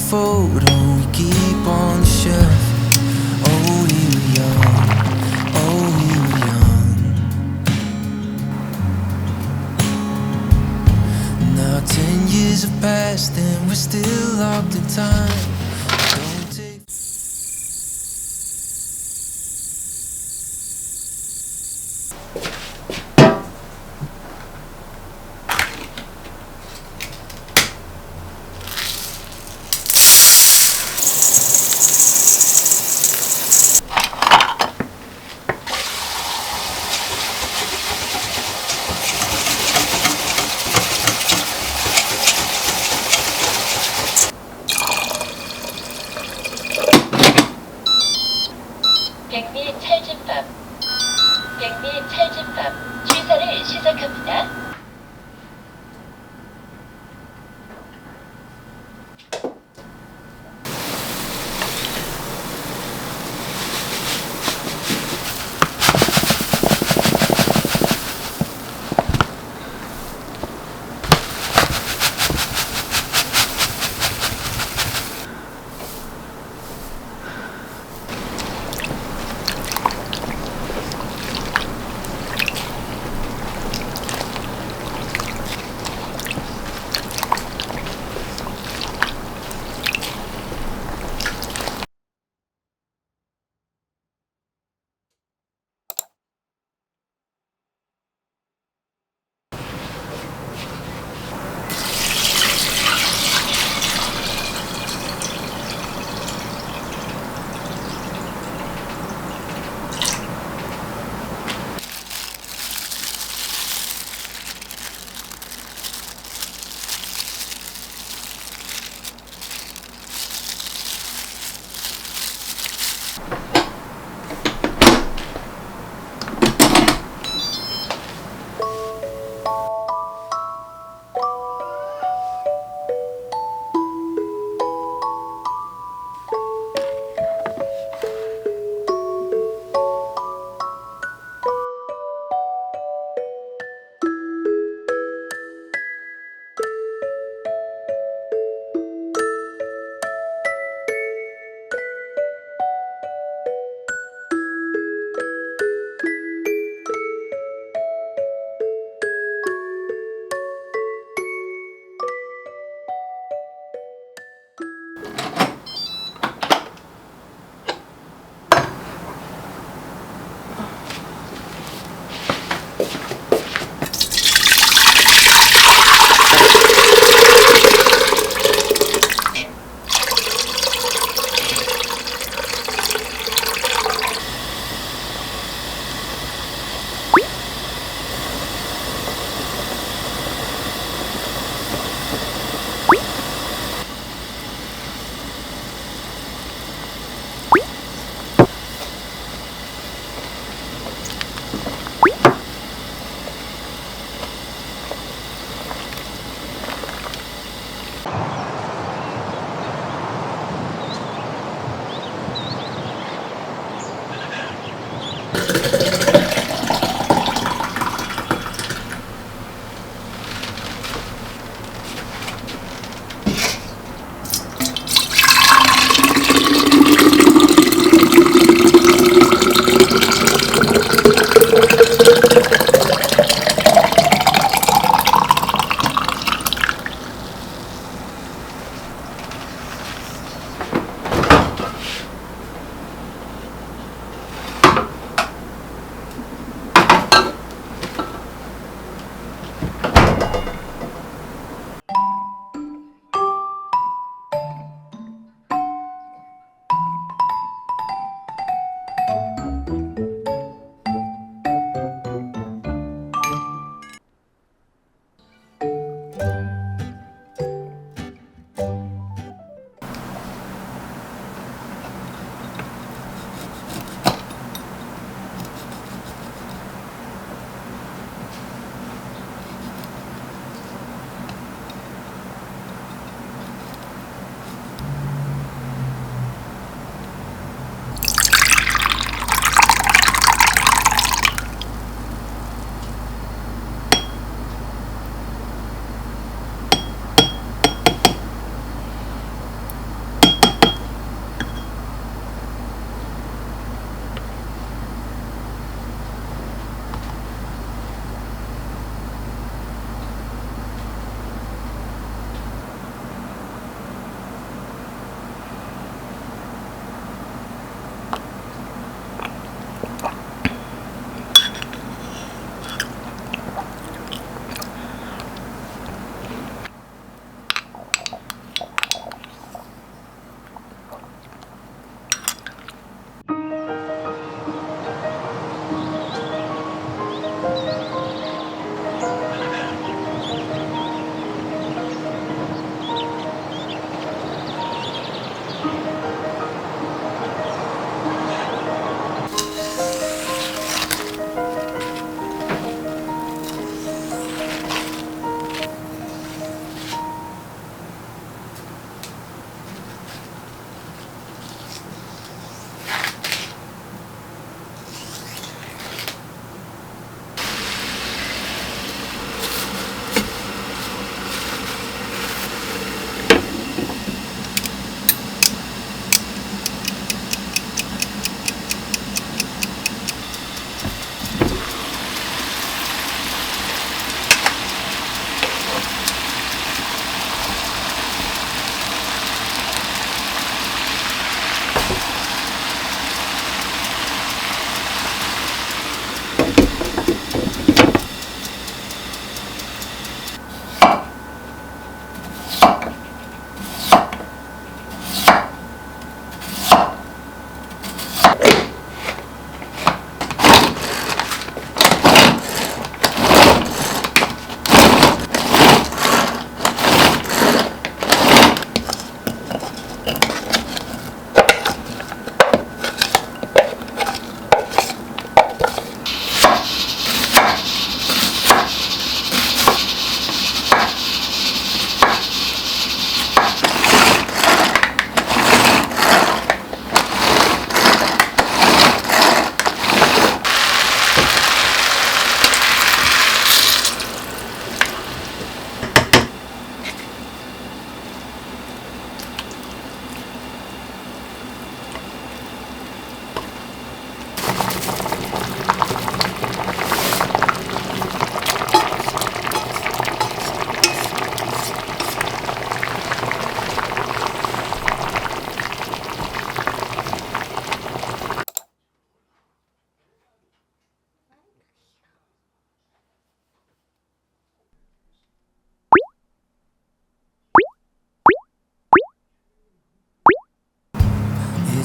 photo we keep on the shelf. Oh, we were young, oh, we were young. Now 10 years have passed and we're still locked in time. Don't take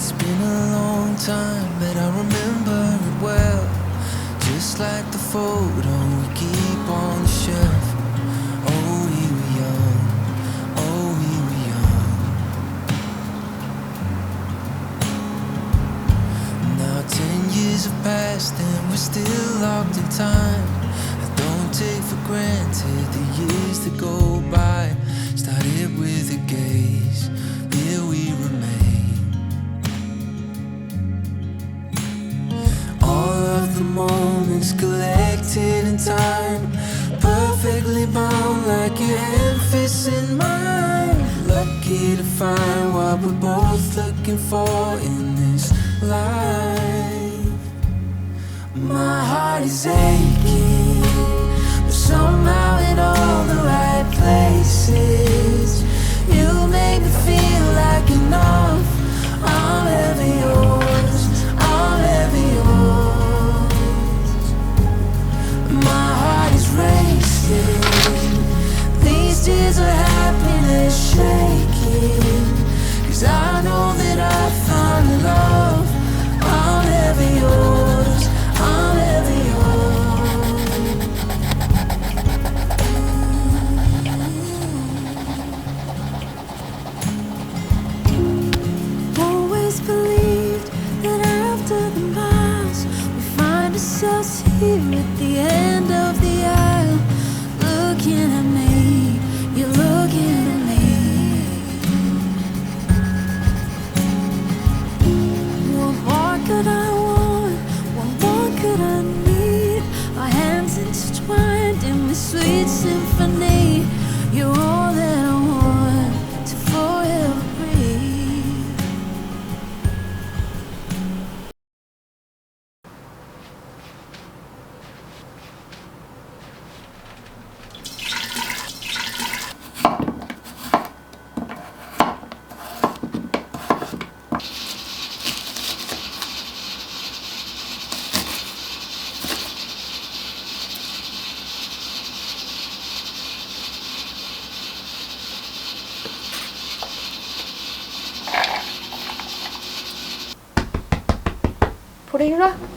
It's been a long time, but I remember it well. Just like the photo we keep on the shelf. Oh, we were young, oh, we were young. Now 10 years have passed and we're still locked in time. I don't take for granted the years that go by. Started with a gaze, here we remain. All of the moments collected in time, perfectly bound like your hand fits in mine. Lucky to find what we're both looking for in this life. My heart is aching, but somehow in all the right places. You make me feel like enough. I'm ever yours, I'm ever yours. My heart is racing, these tears of happiness shaking. 'Cause I know that I found love. I'm ever yours, I'm ever yours. Always believed that after the miles we find ourselves here at the end of the aisle. Looking at me, you're looking at me. What more could I want? What more could I need? Our hands intertwined in this sweet symphony. You're all that I want to forever breathe. 보리 일로 와.